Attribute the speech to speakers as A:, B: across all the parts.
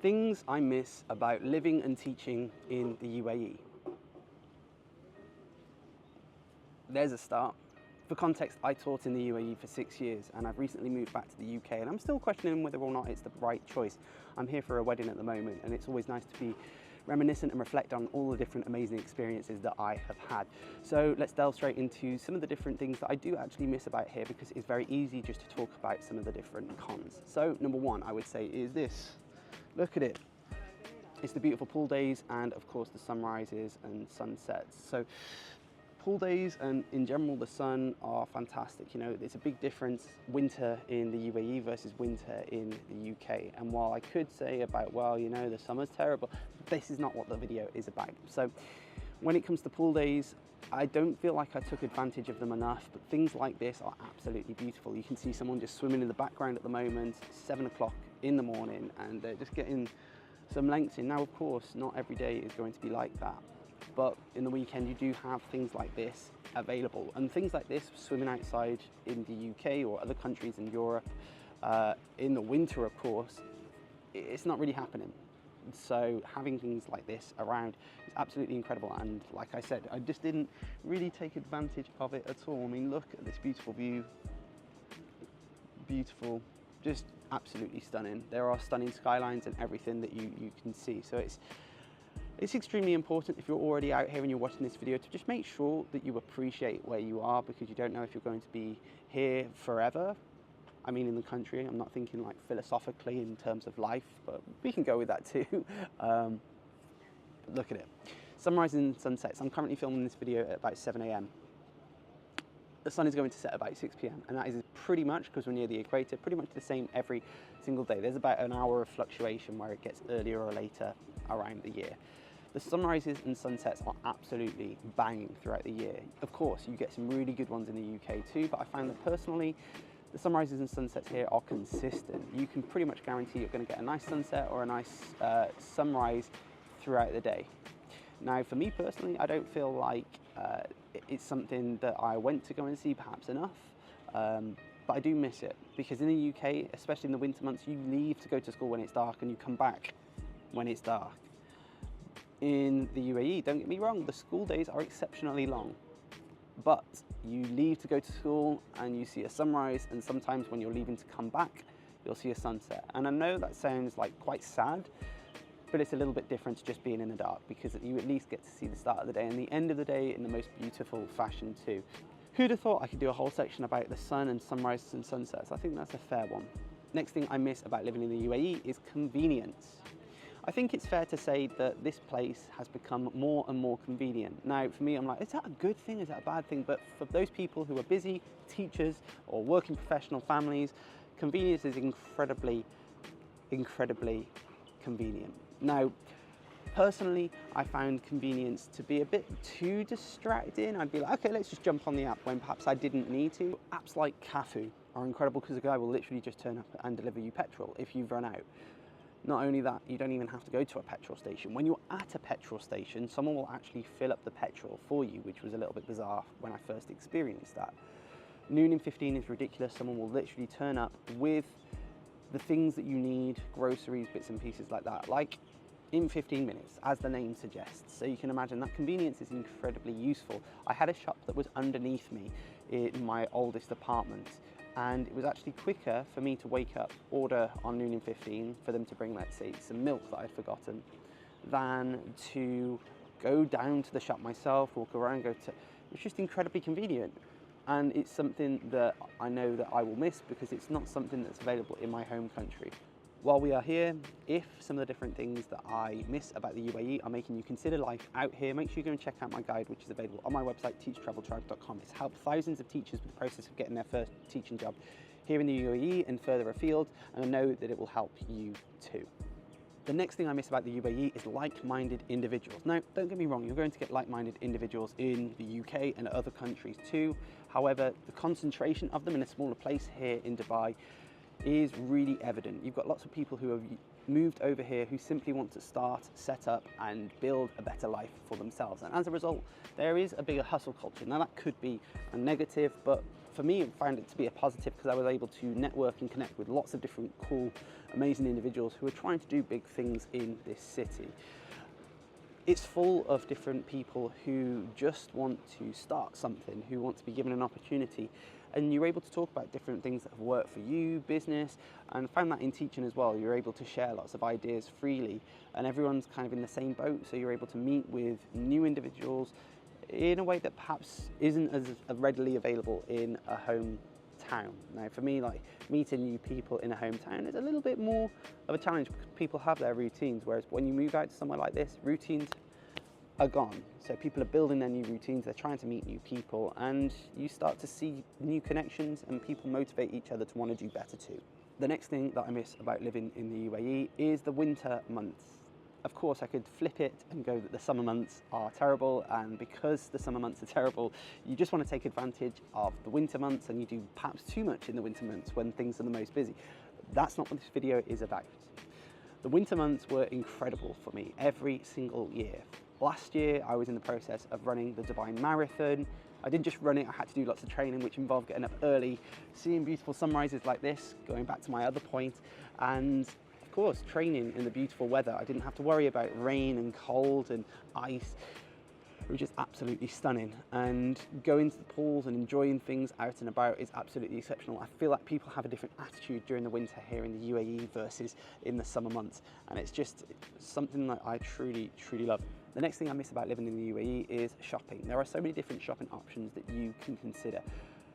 A: Things I miss about living and teaching in the UAE. There's a start. For context, I taught in the UAE for 6 years and I've recently moved back to the UK, and I'm still questioning whether or not it's the right choice. I'm here for a wedding at the moment, and it's always nice to be reminiscent and reflect on all the different amazing experiences that I have had. So let's delve straight into some of the different things that I do actually miss about here, because it's very easy just to talk about some of the different cons. So number one, I would say, is this. Look at it. It's the beautiful pool days and of course the sunrises and sunsets. So pool days and in general the sun are fantastic. You know, it's a big difference winter in the UAE versus winter in the UK. And while I could say about, well, you know, the summer's terrible, this is not what the video is about. So when it comes to pool days, I don't feel like I took advantage of them enough, but things like this are absolutely beautiful. You can see someone just swimming in the background at the moment, 7 o'clock in the morning, and they're just getting some lengths in. Now, of course, not every day is going to be like that, but in the weekend you do have things like this available, and things like this, swimming outside in the UK or other countries in Europe, in the winter, of course, it's not really happening. So having things like this around is absolutely incredible, and like I said, I just didn't really take advantage of it at all. I mean, look at this beautiful view. Beautiful, just absolutely stunning. There are stunning skylines and everything that you can see. So it's extremely important, if you're already out here and you're watching this video, to just make sure that you appreciate where you are, because you don't know if you're going to be here forever. I mean, in the country, I'm not thinking like philosophically in terms of life, but we can go with that too. Look at it. Sunrise and sunsets. I'm currently filming this video at about 7 AM. The sun is going to set about 6 PM, and that is pretty much, because we're near the equator, pretty much the same every single day. There's about an hour of fluctuation where it gets earlier or later around the year. The sunrises and sunsets are absolutely banging throughout the year. Of course, you get some really good ones in the UK too, but I find that personally, the sunrises and sunsets here are consistent. You can pretty much guarantee you're going to get a nice sunset or a nice sunrise throughout the day. Now, for me personally, I don't feel like it's something that I went to go and see perhaps enough, but I do miss it, because in the UK, especially in the winter months, you leave to go to school when it's dark and you come back when it's dark. In the UAE, don't get me wrong, the school days are exceptionally long, but you leave to go to school and you see a sunrise, and sometimes when you're leaving to come back, you'll see a sunset. And I know that sounds like quite sad, but it's a little bit different to just being in the dark, because you at least get to see the start of the day and the end of the day in the most beautiful fashion too. Who'd have thought I could do a whole section about the sun and sunrises and sunsets? I think that's a fair one. Next thing I miss about living in the UAE is convenience. I think it's fair to say that this place has become more and more convenient. Now, for me, I'm like, is that a good thing? Is that a bad thing? But for those people who are busy, teachers or working professional families, convenience is incredibly, incredibly convenient. Now, personally, I found convenience to be a bit too distracting. I'd be like, okay, let's just jump on the app when perhaps I didn't need to. Apps like Cafu are incredible, because a guy will literally just turn up and deliver you petrol if you've run out. Not only that, you don't even have to go to a petrol station. When you're at a petrol station, someone will actually fill up the petrol for you, which was a little bit bizarre when I first experienced that. Noon in 15 is ridiculous. Someone will literally turn up with the things that you need, groceries, bits and pieces like that, like in 15 minutes, as the name suggests. So you can imagine that convenience is incredibly useful. I had a shop that was underneath me in my oldest apartment, and it was actually quicker for me to wake up, order on Noon in 15 for them to bring, let's say, some milk that I'd forgotten, than to go down to the shop myself, walk around, it's just incredibly convenient. And it's something that I know that I will miss, because it's not something that's available in my home country. While we are here, if some of the different things that I miss about the UAE are making you consider life out here, make sure you go and check out my guide, which is available on my website, teachtraveltriumph.com. It's helped thousands of teachers with the process of getting their first teaching job here in the UAE and further afield, and I know that it will help you too. The next thing I miss about the UAE is like-minded individuals. Now, don't get me wrong, you're going to get like-minded individuals in the UK and other countries too. However, the concentration of them in a smaller place here in Dubai is really evident. You've got lots of people who have moved over here who simply want to start, set up and build a better life for themselves. And as a result, there is a bigger hustle culture. Now that could be a negative, but for me, I found it to be a positive because I was able to network and connect with lots of different cool, amazing individuals who are trying to do big things in this city. It's full of different people who just want to start something, who want to be given an opportunity, and you're able to talk about different things that have worked for you, business, and I found that in teaching as well. You're able to share lots of ideas freely, and everyone's kind of in the same boat, so you're able to meet with new individuals in a way that perhaps isn't as readily available in a hometown. Now for me, like, meeting new people in a hometown is a little bit more of a challenge because people have their routines, whereas when you move out to somewhere like this, routines are gone. So people are building their new routines, they're trying to meet new people, and you start to see new connections and people motivate each other to want to do better too. The next thing that I miss about living in the UAE is the winter months. Of course, I could flip it and go that the summer months are terrible, and because the summer months are terrible, you just want to take advantage of the winter months, and you do perhaps too much in the winter months when things are the most busy. That's not what this video is about. The winter months were incredible for me every single year. Last year, I was in the process of running the Dubai Marathon. I didn't just run it, I had to do lots of training, which involved getting up early, seeing beautiful sunrises like this, going back to my other point, and of course, training in the beautiful weather. I didn't have to worry about rain and cold and ice, which is absolutely stunning. And going to the pools and enjoying things out and about is absolutely exceptional. I feel like people have a different attitude during the winter here in the UAE versus in the summer months. And it's just something that I truly, truly love. The next thing I miss about living in the UAE is shopping. There are so many different shopping options that you can consider.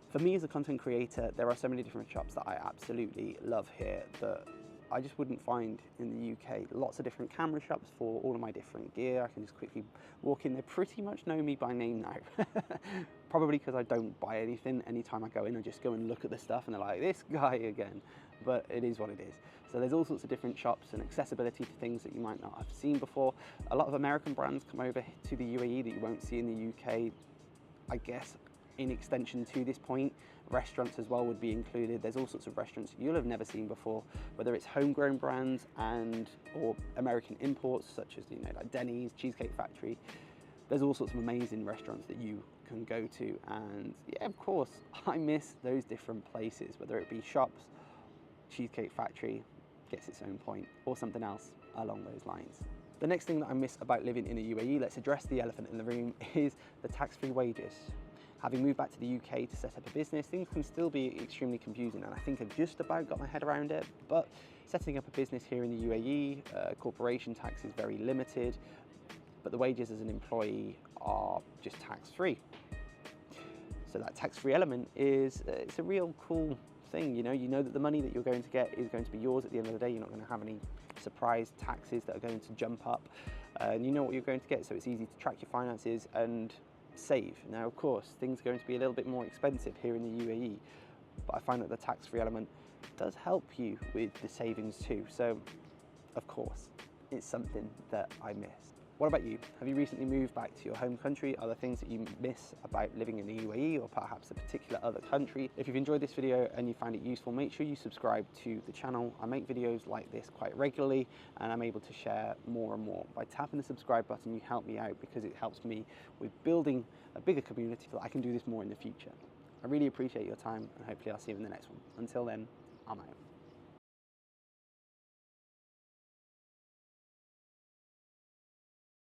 A: For me as a content creator, there are so many different shops that I absolutely love here that I just wouldn't find in the UK. Lots of different camera shops for all of my different gear. I can just quickly walk in. They pretty much know me by name now. Probably because I don't buy anything. Anytime I go in, I just go and look at the stuff and they're like, this guy again. But it is what it is. So there's all sorts of different shops and accessibility to things that you might not have seen before. A lot of American brands come over to the UAE that you won't see in the UK. I guess in extension to this point, restaurants as well would be included. There's all sorts of restaurants you'll have never seen before, whether it's homegrown brands or American imports such as like Denny's, Cheesecake Factory. There's all sorts of amazing restaurants that you can go to, and yeah, of course, I miss those different places, whether it be shops, Cheesecake Factory gets its own point, or something else along those lines. The next thing that I miss about living in the UAE, let's address the elephant in the room, is the tax-free wages. Having moved back to the UK to set up a business, things can still be extremely confusing, and I think I've just about got my head around it, but setting up a business here in the UAE, corporation tax is very limited, but the wages as an employee are just tax-free. So that tax-free element is, it's a real cool thing, you know that the money that you're going to get is going to be yours at the end of the day. You're not going to have any surprise taxes that are going to jump up, and you know what you're going to get, so it's easy to track your finances and save. Now, of course, things are going to be a little bit more expensive here in the UAE, but I find that the tax-free element does help you with the savings too. So, of course, it's something that I miss. What about you? Have you recently moved back to your home country? Are there things that you miss about living in the UAE or perhaps a particular other country? If you've enjoyed this video and you find it useful, make sure you subscribe to the channel. I make videos like this quite regularly and I'm able to share more and more. By tapping the subscribe button, you help me out because it helps me with building a bigger community so that I can do this more in the future. I really appreciate your time and hopefully I'll see you in the next one. Until then, I'm out.